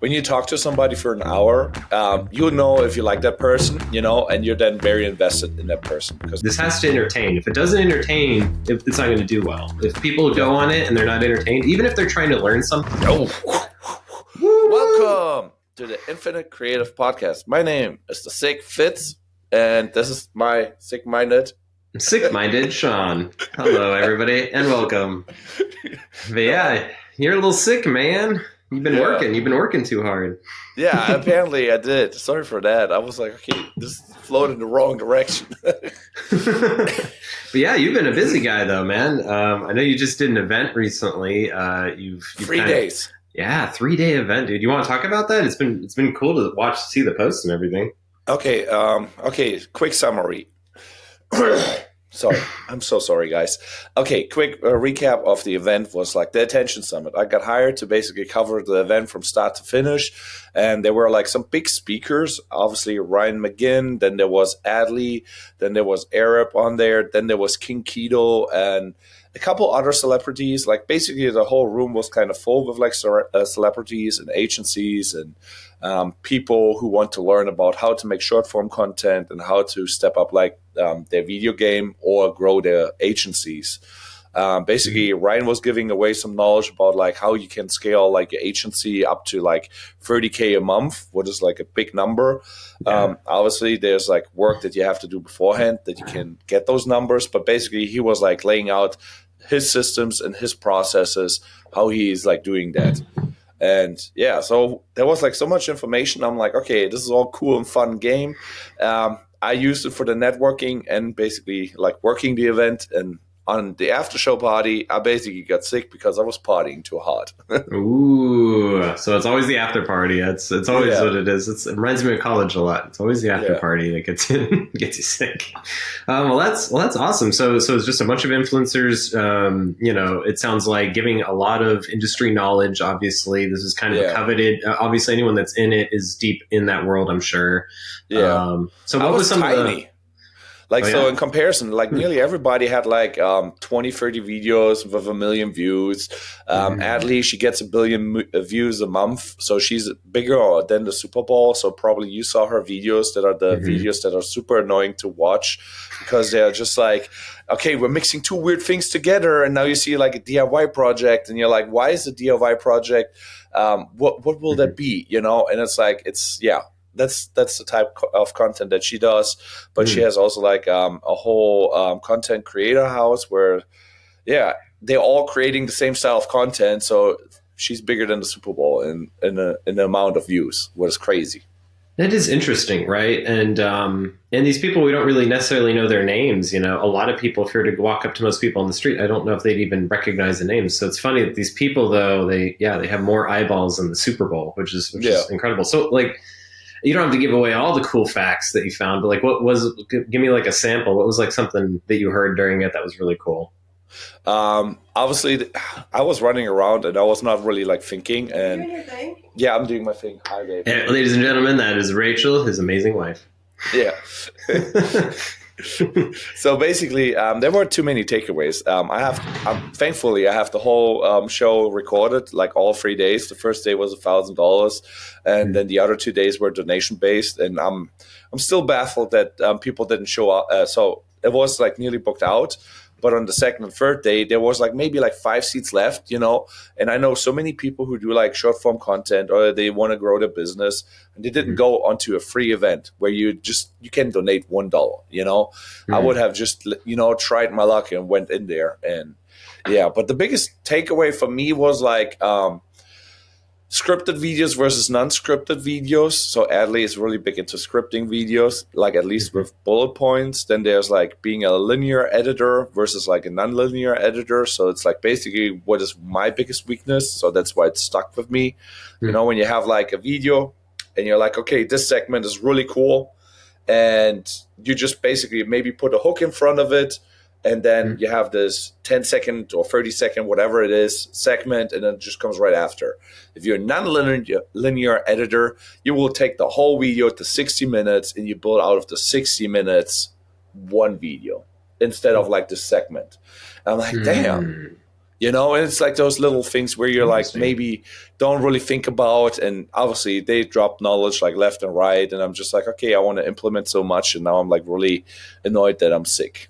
when you talk to somebody for an hour, you'll know if you like that person, and you're then very invested in that person. Because this has to entertain. If it doesn't entertain, it's not going to do well. If people go on it and they're not entertained, even if they're trying to learn something. Welcome to the Infinite Creative Podcast. My name is the Sick Fitz, and this is my sick-minded Sean. Hello, everybody, and welcome. But yeah, you're a little sick, man. You've been working. You've been working too hard. Yeah, apparently I did. Sorry for that. I was like, okay, this flowed in the wrong direction. But yeah, you've been a busy guy, though, man. I know you just did an event recently. You've 3 days. Yeah, 3-day event, dude. You want to talk about that? It's been cool to see the posts and everything. Okay. Quick summary. Sorry, I'm so sorry, guys. Okay, quick recap of the event was like the Attention Summit. I got hired to basically cover the event from start to finish, and there were like some big speakers. Obviously, Ryan McGinn. Then there was Adley. Then there was Arab on there. Then there was King Keto and a couple other celebrities. Like basically, the whole room was kind of full with like celebrities and agencies and people who want to learn about how to make short form content and how to step up like their video game or grow their agencies. Basically, Ryan was giving away some knowledge about like how you can scale like your agency up to like 30K a month, which is like a big number. Obviously, there's like work that you have to do beforehand that you can get those numbers. But basically, he was like laying out his systems and his processes, how he's like doing that. And yeah, so there was like so much information. I'm like, okay, this is all cool and fun game. I used it for the networking and basically like working the event. And on the after show party, I basically got sick because I was partying too hard. Ooh, so it's always the after party. It's always what it is. It reminds me of college a lot. It's always the after party that gets you sick. Well, that's awesome. So it's just a bunch of influencers. It sounds like giving a lot of industry knowledge. Obviously, this is kind of a coveted. Obviously, anyone that's in it is deep in that world, I'm sure. Yeah. So what was some tiny. So in comparison, like nearly everybody had like 20, 30 videos with 1 million views. Adley, she gets 1 billion views a month. So she's bigger than the Super Bowl. So probably you saw her videos that are the videos that are super annoying to watch because they're just like, okay, we're mixing two weird things together. And now you see like a DIY project and you're like, why is a DIY project? What will that be? And it's like, That's the type of content that she does, but she has also like a whole content creator house where, they're all creating the same style of content. So she's bigger than the Super Bowl in the amount of views, what is crazy. That is interesting, right? And these people, we don't really necessarily know their names. A lot of people, if you were to walk up to most people on the street, I don't know if they'd even recognize the names. So it's funny that these people, though, they have more eyeballs than the Super Bowl, which is incredible. So like, you don't have to give away all the cool facts that you found, but like, give me like a sample. What was like something that you heard during it that was really cool? Obviously, I was running around and I was not really like thinking. And you doing your thing? Yeah, I'm doing my thing. Hi, babe. And ladies and gentlemen, that is Rachel, his amazing wife. Yeah. So basically, there were too many takeaways. Thankfully, I have the whole show recorded, like all 3 days. The first day was $1,000, and then the other 2 days were donation based. And I'm still baffled that people didn't show up. So it was like nearly booked out. But on the second and third day, there was like maybe like 5 seats left, And I know so many people who do like short form content or they want to grow their business, and they didn't go onto a free event where you can donate $1. I would have just tried my luck and went in there, and But the biggest takeaway for me was like scripted videos versus non-scripted videos. So Adley is really big into scripting videos, like at least with bullet points. Then there's like being a linear editor versus like a non-linear editor. So it's like basically what is my biggest weakness. So that's why it stuck with me. When you have like a video and you're like, okay, this segment is really cool. And you just basically maybe put a hook in front of it. And then you have this 10-second or 30-second, whatever it is, segment, and then it just comes right after. If you're a non-linear editor, you will take the whole video to 60 minutes, and you build out of the 60 minutes one video instead of like the segment. I'm like, damn. And it's like those little things where you're like Interesting. maybe don't really think about, and obviously they drop knowledge like left and right, and I'm just like, okay, I want to implement so much, and now I'm like really annoyed that I'm sick.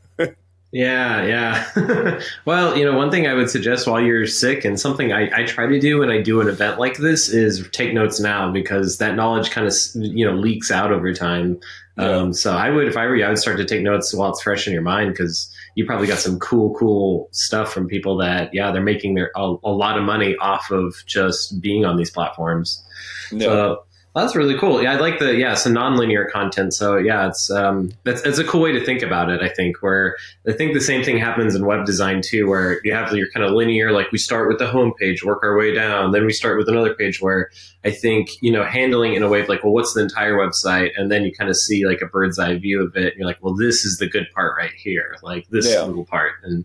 Yeah, yeah. Well, one thing I would suggest while you're sick, and something I try to do when I do an event like this, is take notes now, because that knowledge kind of leaks out over time. Yeah. So I would, if I were you, I would start to take notes while it's fresh in your mind, because you probably got some cool stuff from people that, yeah, they're making a lot of money off of just being on these platforms. Yeah. So that's really cool. Yeah, I like some nonlinear content. So yeah, it's a cool way to think about it. I think where I think the same thing happens in web design too, where you have your kind of linear, like we start with the home page, work our way down, then we start with another page, where I think, handling in a way of like, well, what's the entire website? And then you kind of see like a bird's eye view of it. And you're like, well, this is the good part right here, like this Yeah. little part. And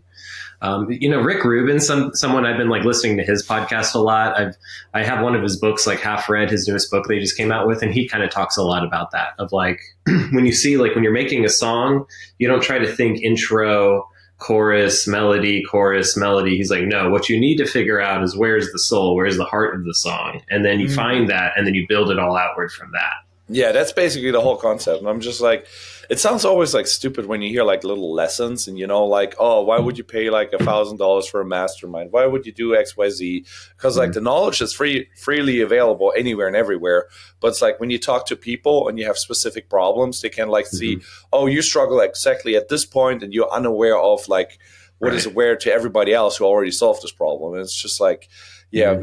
Rick Rubin, someone I've been like listening to his podcast a lot. I have one of his books like half read, his newest book that he just came out with, and he kind of talks a lot about that, of like when you see, like when you're making a song, you don't try to think intro, chorus, melody, chorus, melody. He's like, no, what you need to figure out is where's the soul, where's the heart of the song, and then you find that, and then you build it all outward from that. Yeah, that's basically the whole concept. And I'm just like, it sounds always like stupid when you hear like little lessons and, like, oh, why would you pay like $1,000 for a mastermind? Why would you do XYZ? Because like the knowledge is freely available anywhere and everywhere. But it's like when you talk to people and you have specific problems, they can like see, oh, you struggle exactly at this point and you're unaware of like what is aware to everybody else who already solved this problem. And it's just like, yeah,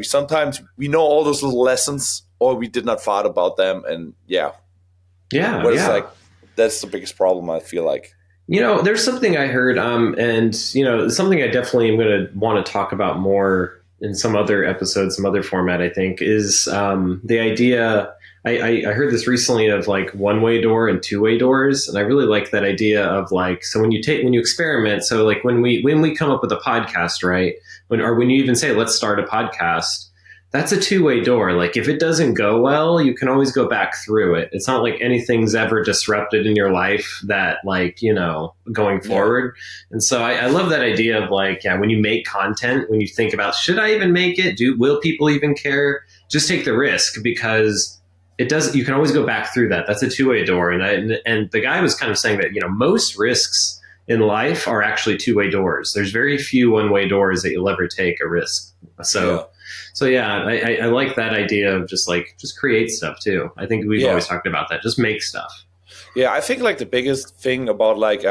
we know all those little lessons, or we did not thought about them, and it's like that's the biggest problem, I feel like. There's something I heard, and something I definitely am going to want to talk about more in some other episode, some other format. I think is the idea. I heard this recently of like one-way door and two-way doors, and I really like that idea of like, so when you experiment, so like when we come up with a podcast, right? When you even say let's start a podcast, that's a two-way door. Like if it doesn't go well, you can always go back through it. It's not like anything's ever disrupted in your life that like, going forward. And so I love that idea of like, yeah, when you make content, when you think about, should I even make it? Will people even care? Just take the risk, because you can always go back through that. That's a two-way door. And the guy was kind of saying that, most risks in life are actually two-way doors. There's very few one-way doors that you'll ever take a risk. So yeah, I like that idea of just create stuff too. I think we've always talked about that. Just make stuff. Yeah, I think like the biggest thing about like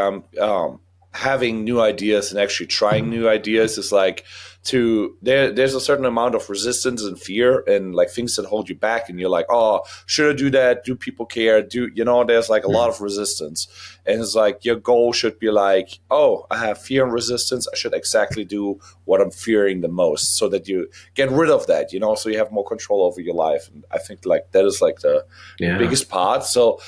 having new ideas and actually trying new ideas is like there's a certain amount of resistance and fear and like things that hold you back, and you're like, oh, should I do that? Do people care? There's like a lot of resistance, and it's like your goal should be like, oh, I have fear and resistance, I should exactly do what I'm fearing the most, so that you get rid of that, so you have more control over your life. And I think like that is like the biggest part. So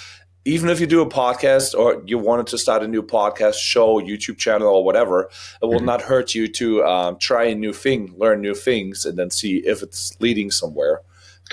even if you do a podcast or you wanted to start a new podcast show, YouTube channel or whatever, it will not hurt you to try a new thing, learn new things, and then see if it's leading somewhere.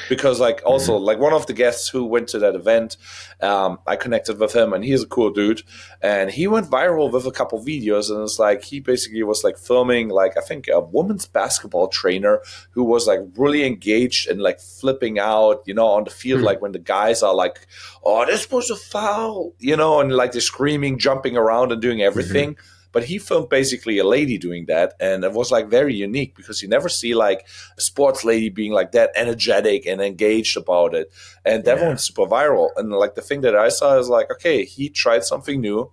Because like also like one of the guests who went to that event, I connected with him, and he's a cool dude, and he went viral with a couple videos, and it's like he basically was like filming like I think a women's basketball trainer who was like really engaged and like flipping out, on the field, like when the guys are like, oh, this was a foul, and like they're screaming, jumping around and doing everything. But he filmed basically a lady doing that, and it was like very unique, because you never see like a sports lady being like that energetic and engaged about it. And that went super viral. And like the thing that I saw is like, okay, he tried something new,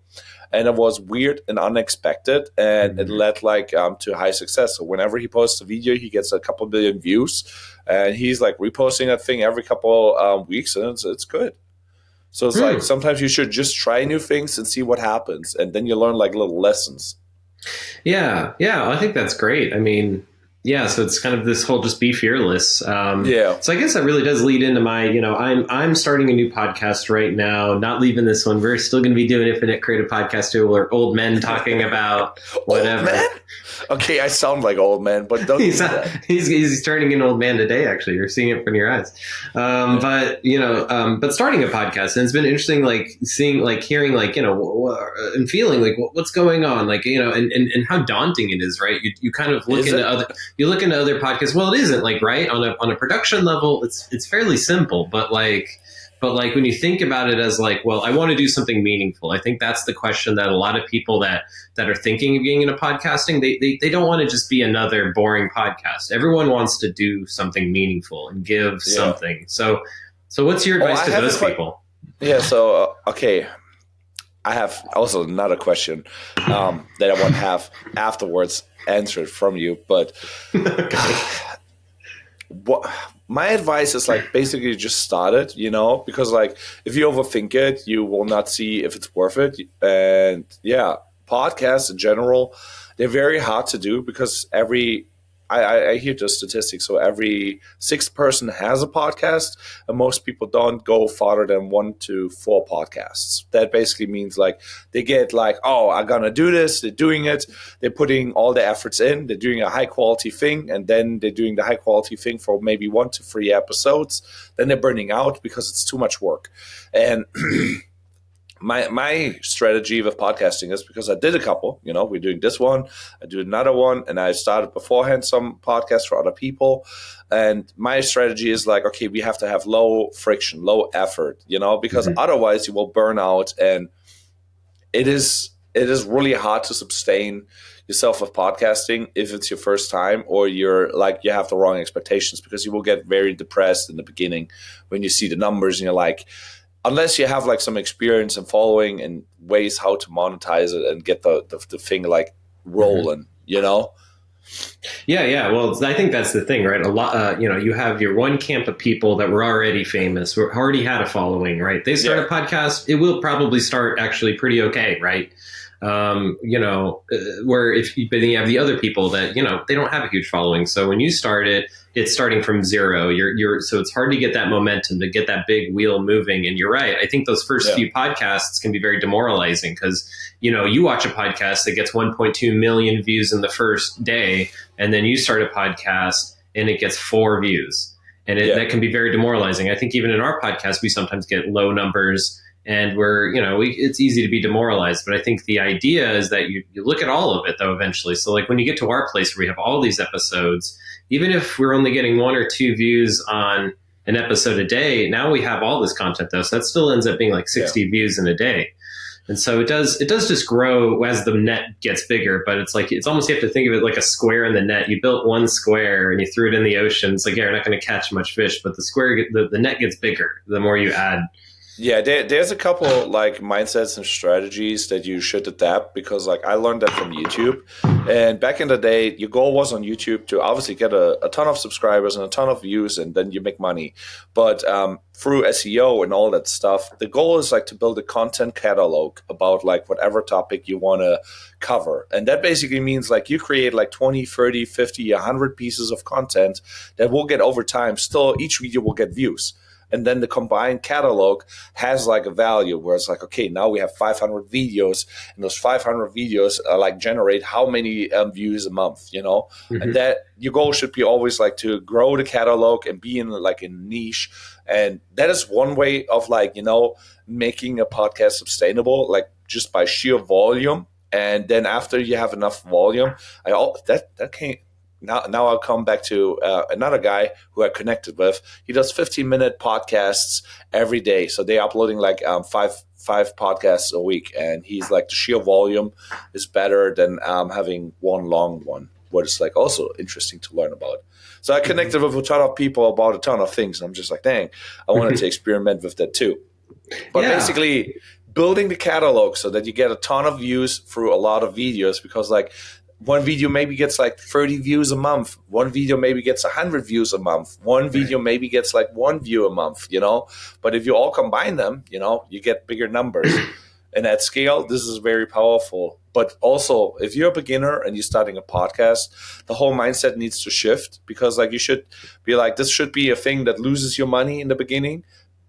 and it was weird and unexpected, and it led like to high success. So whenever he posts a video, he gets a couple billion views, and he's like reposting that thing every couple weeks, and it's good. So it's like sometimes you should just try new things and see what happens, and then you learn like little lessons. Yeah, I think that's great. I mean, Yeah, so it's kind of this whole just be fearless. Yeah. So I guess that really does lead into my, I'm starting a new podcast right now, not leaving this one. We're still going to be doing Infinite Creative Podcast too, where old men talking about Old man? whatever. Okay, I sound like old man, but don't he's, do that. he's turning an old man today. Actually, you're seeing it from your eyes. But starting a podcast, and it's been interesting, like seeing, like hearing, like and feeling like what's going on, like and how daunting it is, right? You kind of look Is into it? other podcasts. Well, it isn't, like, right on a production level, it's fairly simple, but when you think about it as like, well, I want to do something meaningful. I think that's the question that a lot of people that are thinking of getting into podcasting, they don't want to just be another boring podcast. Everyone wants to do something meaningful and give Yeah. something. So what's your Oh, advice I to have a those people? yeah. So okay, I have also another question that I want to have afterwards answered from you. But Okay. what my advice is, like, basically just start it, because like if you overthink it, you will not see if it's worth it. And yeah, podcasts in general, they're very hard to do because I hear the statistics. So every sixth person has a podcast, and most people don't go farther than 1 to 4 podcasts. That basically means like they get like, oh, I'm gonna do this. They're doing it. They're putting all the efforts in. They're doing a high quality thing, and then they're doing the high quality thing for maybe 1 to 3 episodes. Then they're burning out because it's too much work. And my strategy with podcasting is, because I did a couple, we're doing this one, I do another one, and I started beforehand some podcasts for other people. And my strategy is like, okay, we have to have low friction, low effort, because Mhm. otherwise you will burn out. And it is really hard to sustain yourself with podcasting if it's your first time, or you're like, you have the wrong expectations, because you will get very depressed in the beginning when you see the numbers and you're like, unless you have like some experience and following and ways how to monetize it and get the thing like Mhm. rolling. Yeah. Well, I think that's the thing, right? A lot, you have your one camp of people that were already famous, who already had a following, right? They start Yeah, a podcast, it will probably start actually pretty okay, right? Where but then you have the other people that they don't have a huge following. So when you start it, it's starting from zero. So it's hard to get that momentum, to get that big wheel moving. And you're right. I think those first yeah, few podcasts can be very demoralizing because you watch a podcast that gets 1.2 million views in the first day, and then you start a podcast and it gets 4 views, and yeah, that can be very demoralizing. I think even in our podcast, we sometimes get low numbers, and it's easy to be demoralized. But I think the idea is that you look at all of it though eventually. So like when you get to our place where we have all these episodes, even if we're only getting 1 or 2 views on an episode a day, now we have all this content though, so that still ends up being like yeah. 60 views in a day. And so it does just grow as the net gets bigger, but it's like, it's almost, you have to think of it like a square in the net. You built one square and you threw it in the ocean. It's like, yeah, you're not going to catch much fish, but the net gets bigger the more you add. Yeah, there's a couple like mindsets and strategies that you should adapt, because like I learned that from YouTube. And back in the day, your goal was on YouTube to obviously get a ton of subscribers and a ton of views, and then you make money. But through SEO and all that stuff, the goal is like to build a content catalog about like whatever topic you want to cover. And that basically means like you create like 20, 30, 50, 100 pieces of content that will get over time. Still, each video will get views. And then the combined catalog has like a value where it's like, okay, now we have 500 videos, and those 500 videos like generate how many views a month. And Mm-hmm. that your goal should be always like to grow the catalog and be in like a niche. And that is one way of like, making a podcast sustainable, like just by sheer volume. And then after you have enough volume, that can't. Now I'll come back to another guy who I connected with. He does 15-minute podcasts every day, so they're uploading like five podcasts a week, and he's like, the sheer volume is better than having one long one, what is like also interesting to learn about. So I connected with a ton of people about a ton of things, and I'm just like, dang, I wanted to experiment with that too. But Yeah. basically, building the catalog so that you get a ton of views through a lot of videos, because like one video maybe gets like 30 views a month. One video maybe gets 100 views a month. One Right. video maybe gets like 1 view a month. But if you all combine them, you get bigger numbers. And at scale, this is very powerful. But also, if you're a beginner and you're starting a podcast, the whole mindset needs to shift, because like you should be like, this should be a thing that loses your money in the beginning,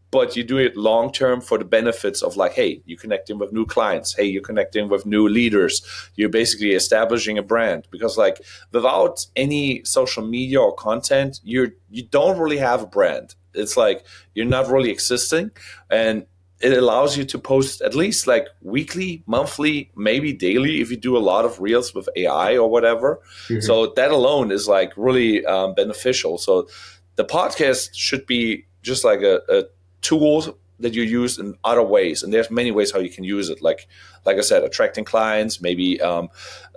but you do it long term for the benefits of like, hey, you're connecting with new clients, hey, you're connecting with new leaders, you're basically establishing a brand. Because like without any social media or content, you don't really have a brand. It's like you're not really existing. And it allows you to post at least like weekly, monthly, maybe daily if you do a lot of reels with AI or whatever. Mm-hmm. So that alone is like really beneficial. So the podcast should be just like a tool that you use in other ways, and there's many ways how you can use it. Like I said, attracting clients, maybe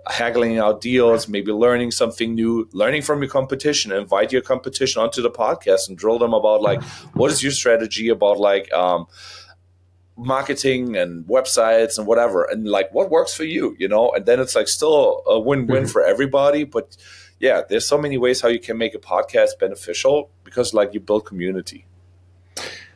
haggling out deals, maybe learning something new, learning from your competition. Invite your competition onto the podcast and drill them about like, what is your strategy about like marketing and websites and whatever, and like what works for you, and then it's like still a win-win for everybody. But yeah, there's so many ways how you can make a podcast beneficial, because like you build community.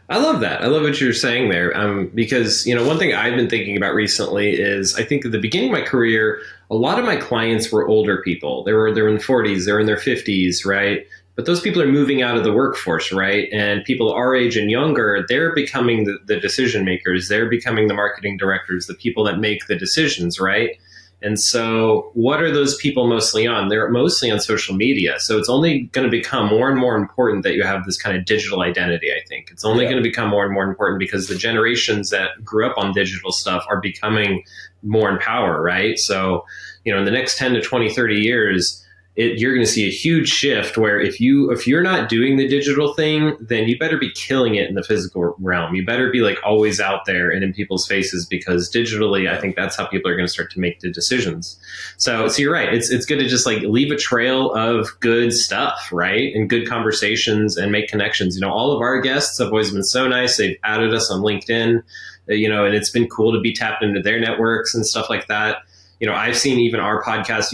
I love that. I love what you're saying there. Because, one thing I've been thinking about recently is I think at the beginning of my career, a lot of my clients were older people. They're in their 40s, they're in their 50s, right? But those people are moving out of the workforce, right? And people our age and younger, they're becoming the decision makers. They're becoming the marketing directors, the people that make the decisions, right? And so what are those people mostly on? They're mostly on social media. So it's only going to become more and more important that you have this kind of digital identity, I think. It's only going to become more and more important because the generations that grew up on digital stuff are becoming more in power, right? So, in the next 10 to 20, 30 years, you're going to see a huge shift where if you're not doing the digital thing, then you better be killing it in the physical realm. You better be like always out there and in people's faces, because digitally, I think that's how people are going to start to make the decisions. So you're right. It's good to just like leave a trail of good stuff, right? And good conversations and make connections. All of our guests have always been so nice. They've added us on LinkedIn, and it's been cool to be tapped into their networks and stuff like that. I've seen even our podcast,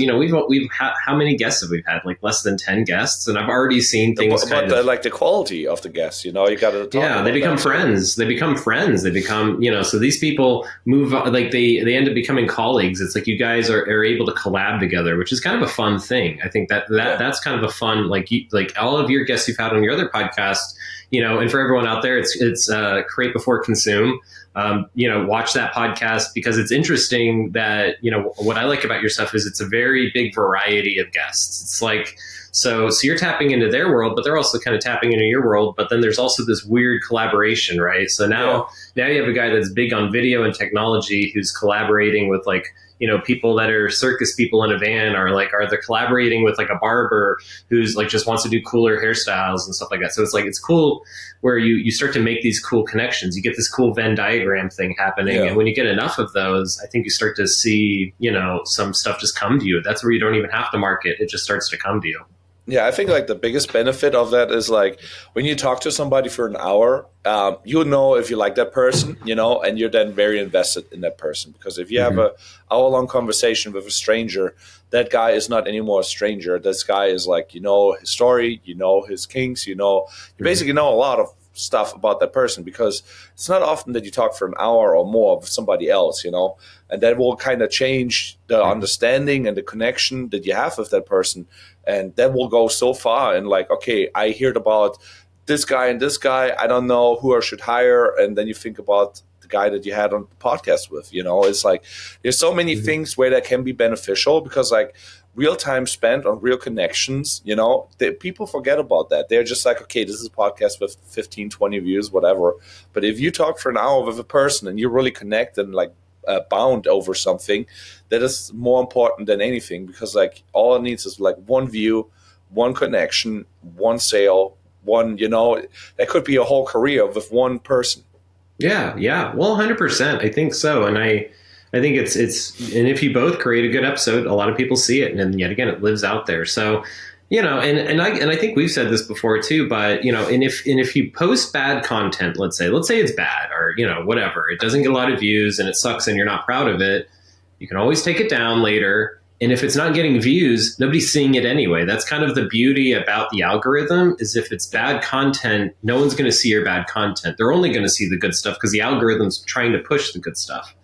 we've had, how many guests have we had? Like less than 10 guests. And I've already seen things like the quality of the guests, you got to talk about they become friends. They become friends. They become, so these people move on, like they end up becoming colleagues. It's like you guys are able to collab together, which is kind of a fun thing. I think that's kind of a fun, like all of your guests you've had on your other podcast, and for everyone out there, it's Create Before Consume. Watch that podcast, because it's interesting that, what I like about your stuff is it's a very big variety of guests. It's like, so you're tapping into their world, but they're also kind of tapping into your world. But then there's also this weird collaboration, right? So now you have a guy that's big on video and technology who's collaborating with like, people that are circus people in a van, are they collaborating with like a barber who's like just wants to do cooler hairstyles and stuff like that. So it's cool where you start to make these cool connections. You get this cool Venn diagram thing happening. And when you get enough of those, I think you start to see, some stuff just come to you. That's where you don't even have to market. It just starts to come to you. Yeah, I think like the biggest benefit of that is like when you talk to somebody for an hour, you'll know if you like that person, and you're then very invested in that person. Because if you have a hour-long conversation with a stranger, that guy is not anymore a stranger. This guy is like, his story, his kinks, you basically know a lot of stuff about that person, because it's not often that you talk for an hour or more with somebody else, and that will kind of change the understanding and the connection that you have with that person. And that will go so far. And like, okay, I heard about this guy and this guy. I don't know who I should hire. And then you think about the guy that you had on the podcast with, it's like, there's so many things where that can be beneficial, because like real time spent on real connections, people forget about that. They're just like, okay, this is a podcast with 15, 20 views, whatever. But if you talk for an hour with a person and you really connect and like bound over something, that is more important than anything, because like all it needs is like one view, one connection, one sale, that could be a whole career with one person. Yeah. Well, 100%. I think so. And I think it's and if you both create a good episode, a lot of people see it, and then yet again, it lives out there. So, and I think we've said this before too, but and if you post bad content, let's say it's bad, or whatever, it doesn't get a lot of views and it sucks and you're not proud of it, you can always take it down later. And if it's not getting views, nobody's seeing it anyway. That's kind of the beauty about the algorithm, is if it's bad content, no one's going to see your bad content. They're only going to see the good stuff, because the algorithm's trying to push the good stuff.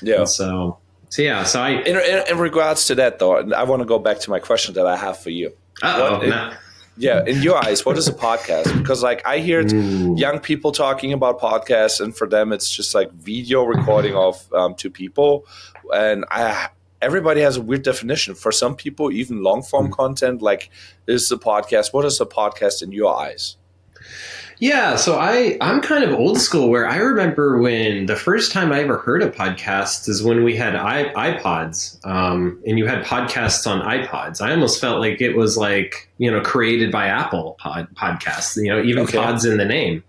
Yeah. And so yeah, so I, In regards to that, though, I want to go back to my question that I have for you. nah. Yeah, in your eyes, what is a podcast? Because like I hear Ooh. young people talking about podcasts, and for them it's just like video recording of two people, and everybody has a weird definition. For some people, even long form content like is a podcast. What is a podcast in your eyes? Yeah, so I'm kind of old school where I remember when the first time I ever heard of podcasts is when we had iPods, and you had podcasts on iPods. I almost felt like it was like, created by Apple podcasts, even Okay. pods in the name.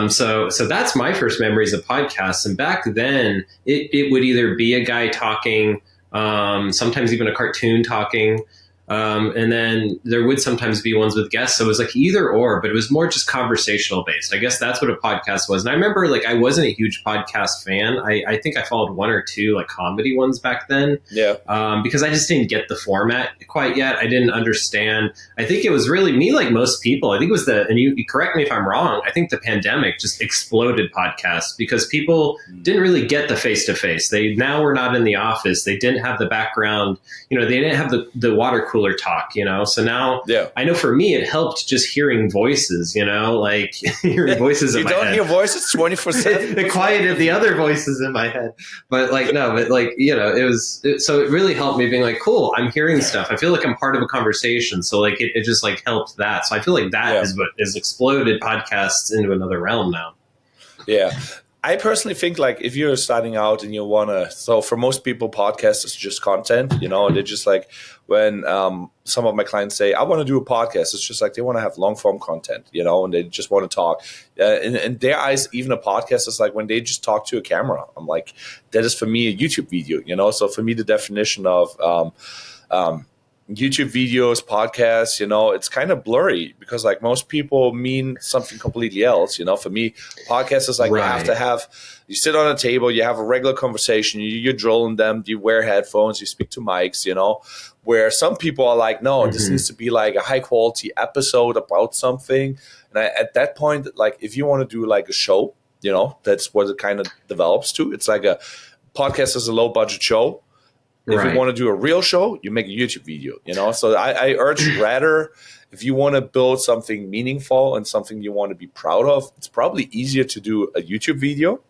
So that's my first memories of podcasts. And back then it would either be a guy talking, sometimes even a cartoon talking. And then there would sometimes be ones with guests. So it was like either or, but it was more just conversational based. I guess that's what a podcast was. And I remember like I wasn't a huge podcast fan. I think I followed one or two like comedy ones back then. Yeah. Because I just didn't get the format quite yet. I didn't understand. I think it was really me, like most people. I think it was and you correct me if I'm wrong, I think the pandemic just exploded podcasts because people didn't really get the face to face. They now were not in the office. They didn't have the background. They didn't have the water cooler talk, so now I know for me it helped just hearing voices, like hearing voices in my head. You don't hear voices 24/7. The quiet of the other voices in my head, but like no, but like so it really helped me being like, cool, I'm hearing stuff. I feel like I'm part of a conversation, so like it just like helped that. So I feel like that is what has exploded podcasts into another realm now. Yeah. I personally think like if you're starting out and you want to, so for most people, podcast is just content, they're just like when some of my clients say, I want to do a podcast, it's just like they want to have long form content, and they just want to talk. In their eyes, even a podcast is like when they just talk to a camera. I'm like, that is for me a YouTube video, so for me, the definition of YouTube videos, podcasts, it's kind of blurry because like most people mean something completely else. For me, podcast is like you sit on a table, you have a regular conversation, you're drilling them, you wear headphones, you speak to mics, where some people are like, no, this needs to be like a high quality episode about something. And at that point, like if you want to do like a show, that's what it kind of develops to. It's like a podcast is a low budget show. If you want to do a real show, you make a YouTube video, So I urge rather, if you want to build something meaningful and something you want to be proud of, it's probably easier to do a YouTube video,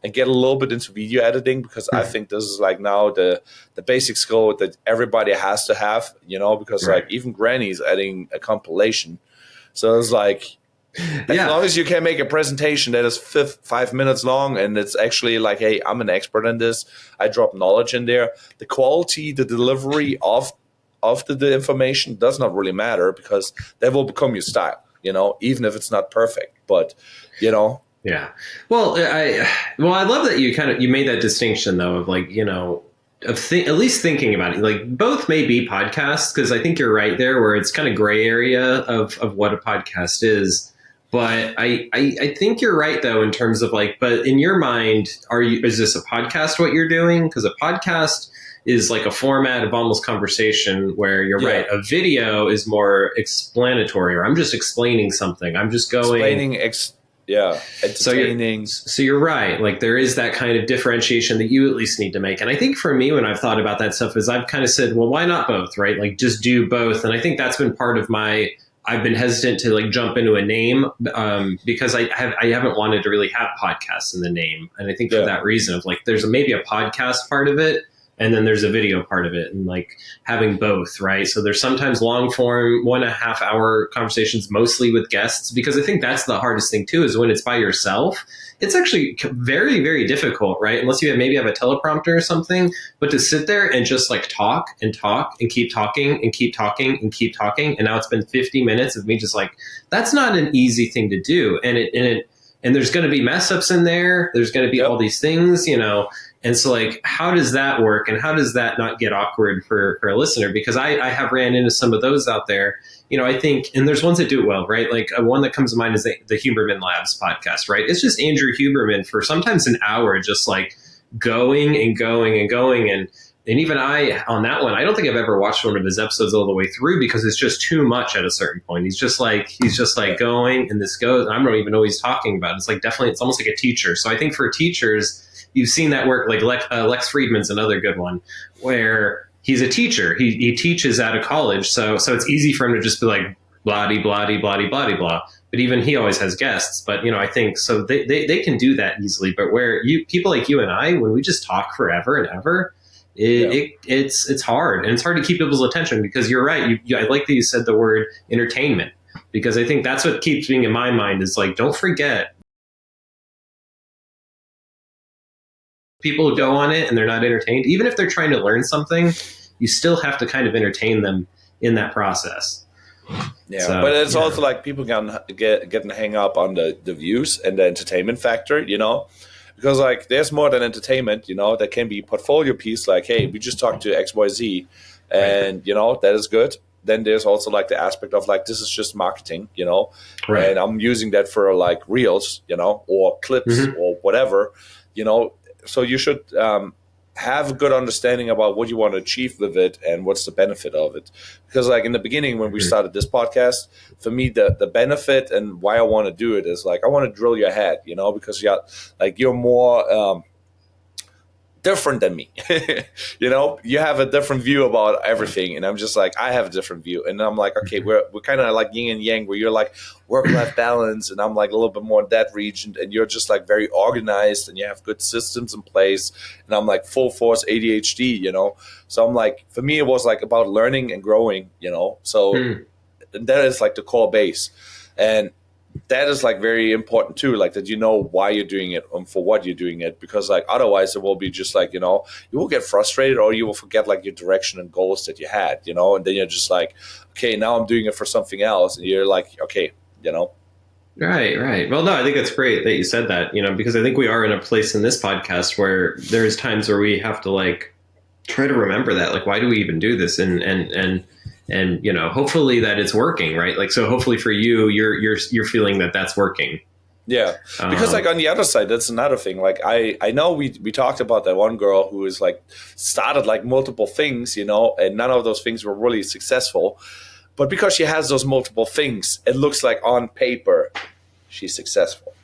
and get a little bit into video editing because I think this is like now the basic skill that everybody has to have, because like even granny's editing a compilation. So it's like, as long as you can make a presentation that is 5 minutes long and it's actually like, hey, I'm an expert in this, I drop knowledge in there. The quality, the delivery of the information does not really matter because that will become your style, even if it's not perfect. But, Yeah. Well, I love that you made that distinction though of like, at least thinking about it, like both may be podcasts because I think you're right there where it's kind of gray area of what a podcast is. But I think you're right though in terms of like, but in your mind, is this a podcast what you're doing? Because a podcast is like a format of almost conversation where you're right. A video is more explanatory, or I'm just explaining something. I'm just going entertaining. So you're right. Like there is that kind of differentiation that you at least need to make. And I think for me, when I've thought about that stuff is I've kind of said, well, why not both? Right. Like just do both. And I think that's been part of I've been hesitant to like jump into a name because I haven't wanted to really have podcasts in the name. And I think for that reason of like, there's maybe a podcast part of it and then there's a video part of it and like having both. Right. So there's sometimes long form 1.5 hour conversations, mostly with guests, because I think that's the hardest thing too, is when it's by yourself. It's actually very, very difficult, right? Unless you maybe have a teleprompter or something, but to sit there and just like talk and keep talking and keep talking and keep talking. And now it's been 50 minutes of me just like, that's not an easy thing to do. And there's going to be mess ups in there. There's going to be all these things, And so like, how does that work? And how does that not get awkward for a listener? Because I have ran into some of those out there. I think, and there's ones that do it well, right? Like one that comes to mind is the Huberman Labs podcast, right? It's just Andrew Huberman for sometimes an hour, just like going and going and going. And and even I, on that one, I don't think I've ever watched one of his episodes all the way through because it's just too much at a certain point. He's just like going and this goes. And I don't even know what he's talking about. It's like definitely, it's almost like a teacher. So I think for teachers, you've seen that work. Like Lex Friedman's another good one, where he's a teacher. He teaches at a college, so it's easy for him to just be like blah de blah de blah de blah de blah. But even he always has guests. But I think so they can do that easily. But where people like you and I, when we just talk forever and ever, it's hard, and it's hard to keep people's attention because you're right. I like that you said the word entertainment, because I think that's what keeps being in my mind is like, don't forget, people who go on it and they're not entertained, even if they're trying to learn something, you still have to kind of entertain them in that process. Yeah, so, but it's also like people getting hang up on the views and the entertainment factor, because like there's more than entertainment, that can be portfolio piece. Like, hey, we just talked to XYZ, and that is good. Then there's also like the aspect of like, this is just marketing, right. And I'm using that for like reels, or clips or whatever, So you should have a good understanding about what you want to achieve with it and what's the benefit of it. Because like in the beginning, when we started this podcast, for me, the benefit and why I want to do it is like, I want to drill your head, because you're more different than me. You have a different view about everything, and I'm just like, I have a different view, and I'm like, okay, we're kind of like yin and yang, where you're like work-life balance, and I'm like a little bit more in that region, and you're just like very organized, and you have good systems in place, and I'm like full force ADHD, so I'm like, for me it was like about learning and growing, so and that is like the core base, and that is like very important too, like that why you're doing it and for what you're doing it, because like otherwise it will be just like you will get frustrated, or you will forget like your direction and goals that you had, and then you're just like, okay, now I'm doing it for something else, and you're like, okay, Right. Well, no, I think it's great that you said that, because I think we are in a place in this podcast where there's times where we have to like try to remember that, like, why do we even do this, and hopefully that it's working, right? Like, so hopefully for you, you're feeling that that's working. Yeah, because like on the other side, that's another thing. Like I know we talked about that one girl who is like started like multiple things, and none of those things were really successful. But because she has those multiple things, it looks like on paper she's successful,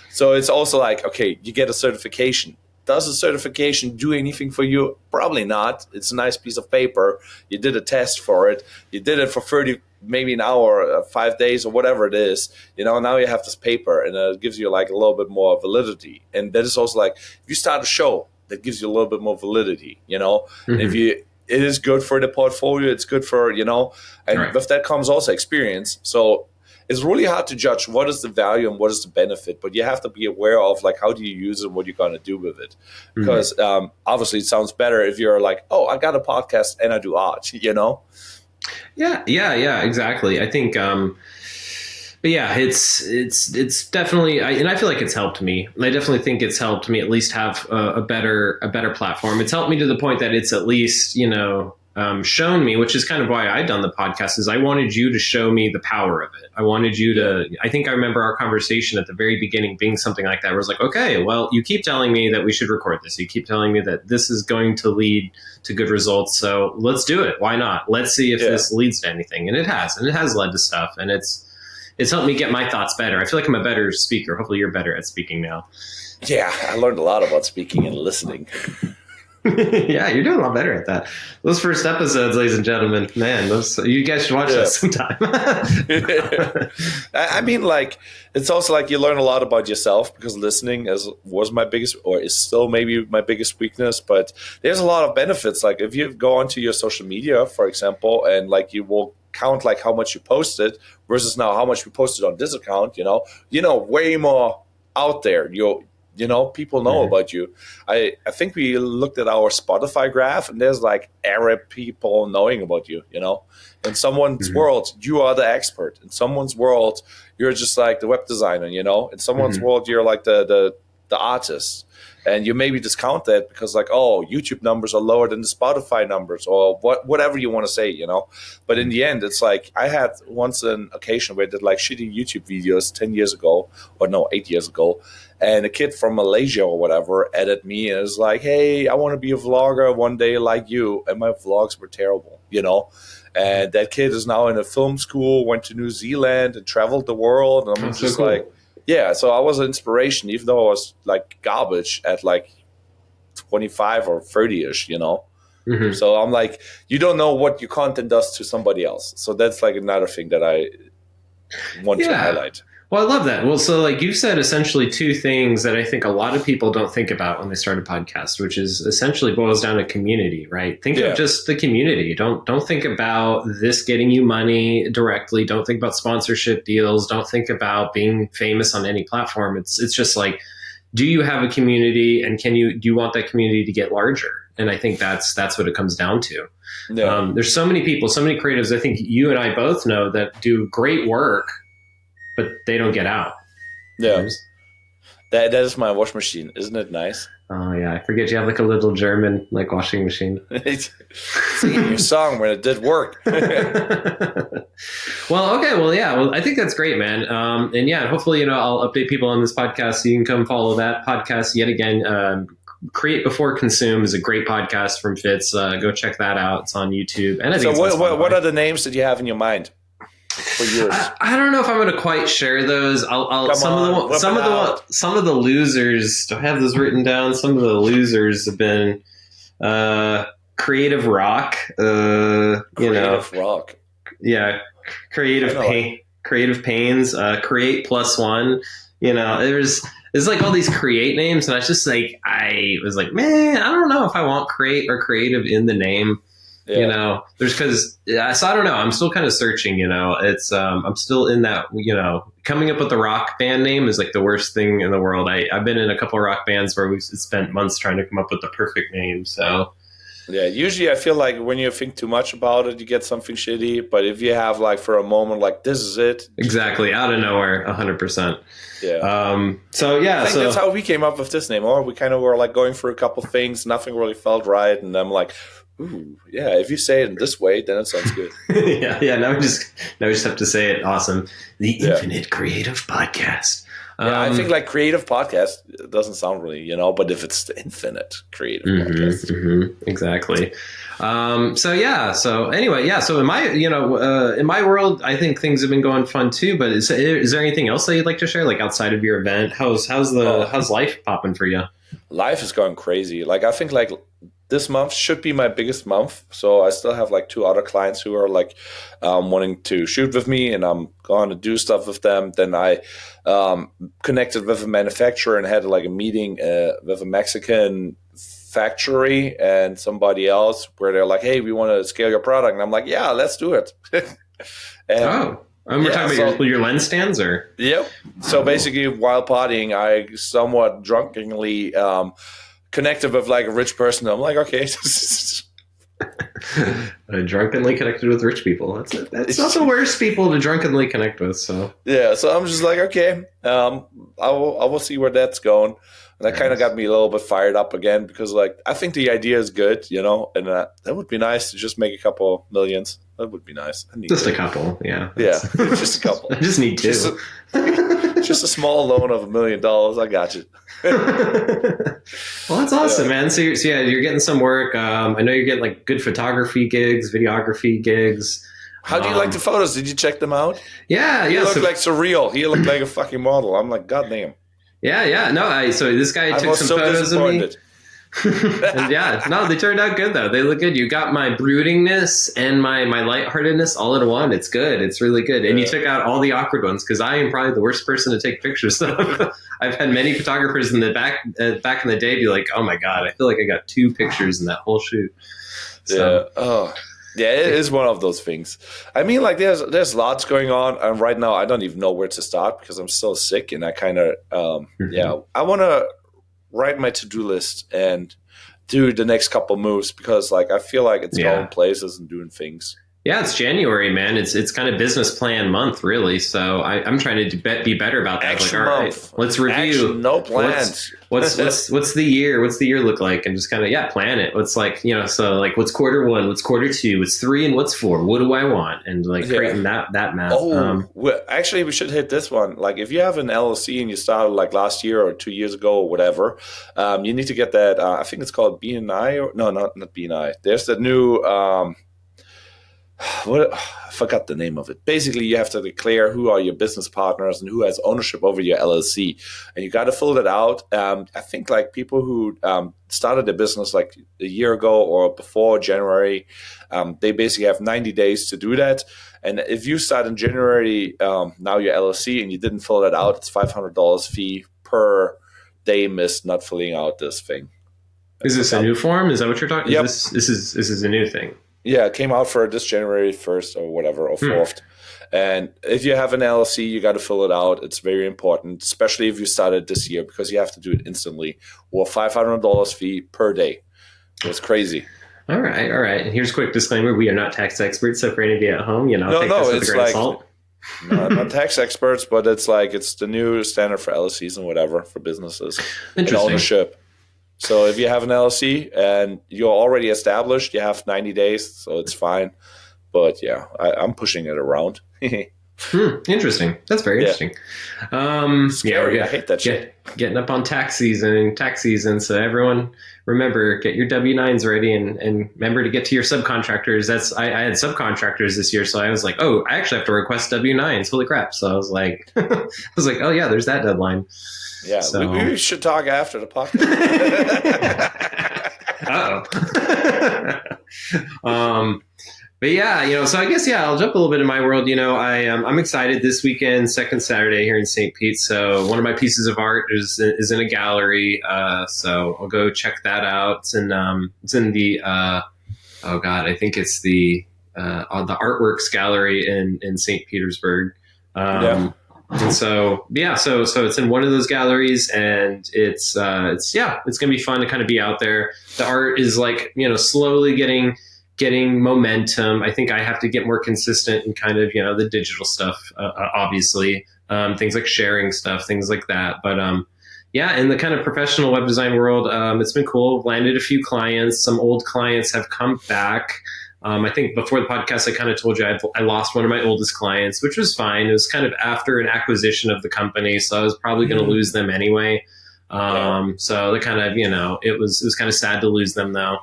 So it's also like, okay, you get a certification. Does a certification do anything for you? Probably not. It's a nice piece of paper. You did a test for it. You did it for 30, maybe an hour, 5 days, or whatever it is. Now you have this paper, and it gives you like a little bit more validity. And that is also like, if you start a show, that gives you a little bit more validity. And if it is good for the portfolio. It's good for, and right. With that comes also experience. So it's really hard to judge what is the value and what is the benefit, but you have to be aware of like, how do you use it and what you're going to do with it? Because obviously it sounds better if you're like, oh, I got a podcast and I do art, Yeah, exactly. I think, but yeah, it's definitely, and I feel like it's helped me. I definitely think it's helped me at least have a better platform. It's helped me to the point that it's at least, shown me, which is kind of why I've done the podcast, is I wanted you to show me the power of it. I wanted you to, I think I remember our conversation at the very beginning being something like that, where it's like, okay, well, you keep telling me that we should record this. You keep telling me that this is going to lead to good results. So let's do it. Why not? Let's see if this leads to anything. And it has led to stuff. And it's helped me get my thoughts better. I feel like I'm a better speaker. Hopefully you're better at speaking now. Yeah, I learned a lot about speaking and listening. Yeah, you're doing a lot better at that. Those first episodes, ladies and gentlemen, man, you guys should watch that sometime. I mean, like, it's also like you learn a lot about yourself, because listening was my biggest, or is still maybe my biggest weakness. But there's a lot of benefits. Like if you go onto your social media, for example, and like you will count like how much you posted versus now how much we posted on this account, way more out there. People know about you. I think we looked at our Spotify graph, and there's like Arab people knowing about you, In someone's world, you are the expert. In someone's world, you're just like the web designer, In someone's world, you're like the the artists. And you maybe discount that because like, oh, YouTube numbers are lower than the Spotify numbers or whatever you want to say, you know. But in the end, it's like I had once an occasion where I did like shitty YouTube videos 10 years ago, or no, 8 years ago. And a kid from Malaysia or whatever added me and was like, hey, I want to be a vlogger one day like you. And my vlogs were terrible, you know. And that kid is now in a film school, went to New Zealand and traveled the world. And I'm just like, yeah, so I was an inspiration, even though I was like garbage at like 25 or 30-ish, you know? Mm-hmm. So I'm like, you don't know what your content does to somebody else. So that's like another thing that I want to highlight. Well, I love that. Well, so like you said, essentially two things that I think a lot of people don't think about when they start a podcast, which is essentially boils down to community, right? Think of just the community. Don't think about this getting you money directly. Don't think about sponsorship deals. Don't think about being famous on any platform. It's just like, do you have a community, and do you want that community to get larger? And I think that's what it comes down to. Yeah. There's so many people, so many creatives. I think you and I both know that do great work, but they don't get out. Yeah. That is my wash machine. Isn't it nice? Oh, yeah. I forget you have like a little German like washing machine. Singing your song when it did work. Well, okay. Well, yeah. Well, I think that's great, man. And yeah, hopefully, I'll update people on this podcast so you can come follow that podcast yet again. Create Before Consume is a great podcast from Fitz. Go check that out. It's on YouTube. And I think what are the names that you have in your mind? For yours. I don't know if I'm going to quite share those. Some of the losers. Do I have those written down? Some of the losers have been Creative Rock. Creative Rock. Yeah, Creative Pains. Create +1. There's like all these create names, and I was like, man, I don't know if I want create or creative in the name. Yeah. So I don't know. I'm still kind of searching, it's, I'm still in that, coming up with the rock band name is like the worst thing in the world. I've been in a couple of rock bands where we've spent months trying to come up with the perfect name. So yeah, usually I feel like when you think too much about it, you get something shitty. But if you have like for a moment, like this is it. Exactly. Out of nowhere. 100%. Yeah. So yeah, I think that's how we came up with this name. Or we kind of were like going through a couple things. Nothing really felt right. And I'm like, ooh, yeah, if you say it in this way, then it sounds good. yeah. Now we just have to say it. Awesome. The Infinite Creative Podcast. I think like creative podcast doesn't sound really, but if it's the infinite creative podcast. Mm-hmm, exactly. So in my world, I think things have been going fun too, but is there anything else that you'd like to share? Like outside of your event, how's life popping for you? Life is going crazy. Like, I think like this month should be my biggest month. So I still have like 2 other clients who are like wanting to shoot with me, and I'm going to do stuff with them. Then I connected with a manufacturer and had like a meeting with a Mexican factory and somebody else where they're like, hey, we want to scale your product. And I'm like, yeah, let's do it. And we're talking about your lens stands, or? Yep. So basically, while partying, I somewhat drunkenly connected with like a rich person. I'm like, okay. Drunkenly connected with rich people. That's not the worst people to drunkenly connect with. So yeah. So I'm just like, okay, I will see where that's going. And that kind of got me a little bit fired up again because, like, I think the idea is good, and that would be nice to just make a couple millions. That would be nice. Just a couple, yeah. Yeah, just a couple. I just need 2. Just a small loan of $1 million. I got you. Well, that's awesome, man. So you're getting some work. I know you're getting like good photography gigs, videography gigs. How do you like the photos? Did you check them out? Yeah. He looked like surreal. He looked like a fucking model. I'm like, goddamn. Yeah. No, so this guy took some photos of me. And they turned out good though. They look good. You got my broodingness and my lightheartedness all in one. It's good. It's really good. And you took out all the awkward ones because I am probably the worst person to take pictures of. I've had many photographers in the back in the day be like, "Oh my god, I feel like I got 2 pictures in that whole shoot." So, yeah, it is one of those things. I mean, like there's lots going on, and right now I don't even know where to start because I'm so sick, and I kind of I want to write my to-do list and do the next couple moves because like I feel like it's going places and doing things. Yeah, it's January, man. It's kind of business plan month, really. So I'm trying to be better about that. Like, Action all right, month. let's Action, review no what's plans. what's the year? What's the year look like? And just kind of plan it. What's like so like what's quarter one? What's quarter two? What's three? And what's four? What do I want? And like Yeah. creating that map. Oh, well, actually, we should hit this one. Like, if you have an LLC and you started like last year or 2 years ago or whatever, you need to get that. I think it's called BNI or no, not BNI. There's the new. What I forgot the name of it. Basically, you have to declare who are your business partners and who has ownership over your LLC, and you got to fill that out. I think like people who started a business like a year ago or before January, they basically have 90 days to do that. And if you start in January, now your LLC, and you didn't fill that out, it's $500 fee per day missed not filling out this thing. Is this a new form? Is that what you're talking? Yep. This is a new thing? Yeah, it came out for this January 1st or whatever, or 4th. And if you have an LLC, you got to fill it out. It's very important, especially if you started this year, because you have to do it instantly, or $500 fee per day. It's crazy. All right. And here's a quick disclaimer: we are not tax experts, so for any of you at home, take this with a grain of salt. Not tax experts, but it's the new standard for LLCs and whatever for businesses and ownership. So if you have an LLC and you're already established, you have 90 days, so it's fine. But yeah, I'm pushing it around. Interesting. That's very interesting. Scary. I hate that shit. Getting up on tax season. So everyone, remember, get your W-9s ready and remember to get to your subcontractors. I had subcontractors this year, so I was like, oh, I actually have to request W-9s. Holy crap! So I was like, oh yeah, there's that deadline. Yeah, so, we should talk after the podcast. But yeah, so I guess, I'll jump a little bit in my world. I'm excited this weekend, second Saturday here in St. Pete. So one of my pieces of art is in a gallery. So I'll go check that out. It's in the, I think it's the Artworks Gallery in St. Petersburg. And so it's in one of those galleries, and it's going to be fun to kind of be out there. The art is slowly getting momentum. I think I have to get more consistent in kind of, the digital stuff, obviously, things like sharing stuff, things like that. But in the kind of professional web design world, it's been cool. Landed a few clients. Some old clients have come back. I think before the podcast, I kind of told you I lost one of my oldest clients, which was fine. It was kind of after an acquisition of the company, so I was probably going to lose them anyway. So they kind of, it was kind of sad to lose them though.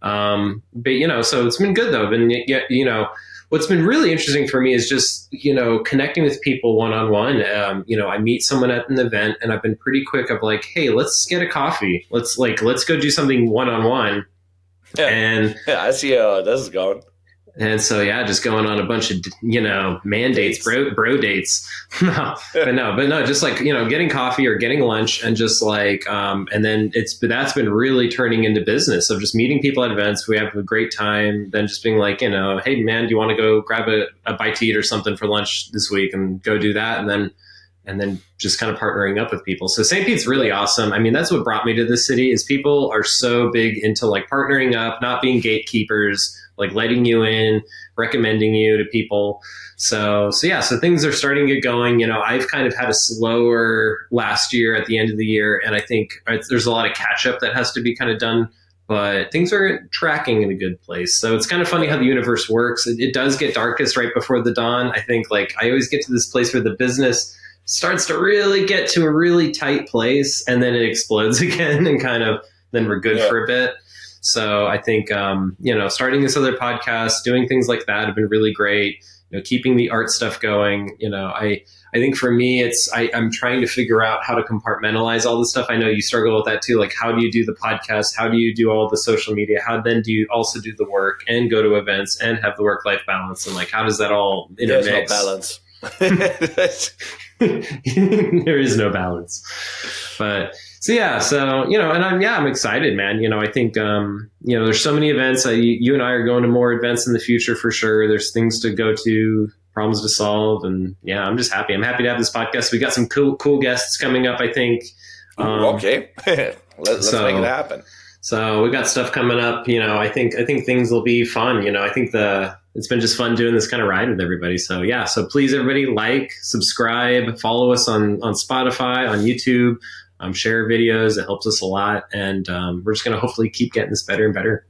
But so it's been good though. What's been really interesting for me is just, connecting with people one-on-one. I meet someone at an event and I've been pretty quick of like, hey, let's get a coffee. Let's go do something one-on-one. Yeah. And I see how this is going. And so, just going on a bunch of, mandates, bro dates. But just getting coffee or getting lunch and just and then that's been really turning into business of just meeting people at events. We have a great time. Then just being like, hey man, do you want to go grab a bite to eat or something for lunch this week and go do that? And then just kind of partnering up with people. So St. Pete's really awesome. I mean, that's what brought me to this city is people are so big into partnering up, not being gatekeepers, letting you in, recommending you to people. So things are starting to get going. I've kind of had a slower last year at the end of the year. And I think there's a lot of catch up that has to be kind of done, but things are tracking in a good place. So it's kind of funny how the universe works. It does get darkest right before the dawn. I think I always get to this place where the business starts to really get to a really tight place and then it explodes again and kind of then we're good for a bit. So I think, starting this other podcast, doing things like that have been really great. Keeping the art stuff going. I think for me, I'm trying to figure out how to compartmentalize all this stuff. I know you struggle with that too. How do you do the podcast? How do you do all the social media? How then do you also do the work and go to events and have the work-life balance? And how does that all intermix? There's no balance. There is no balance. But and I'm excited, man. I think there's so many events. You and I are going to more events in the future for sure. There's things to go to, problems to solve, and I'm just happy. I'm happy to have this podcast. We got some cool guests coming up, I think. Okay, let's make it happen. So we got stuff coming up. I think things will be fun. I think the it's been just fun doing this kind of ride with everybody. So yeah, so please everybody like, subscribe, follow us on Spotify, on YouTube, share videos. It helps us a lot. And we're just going to hopefully keep getting this better and better.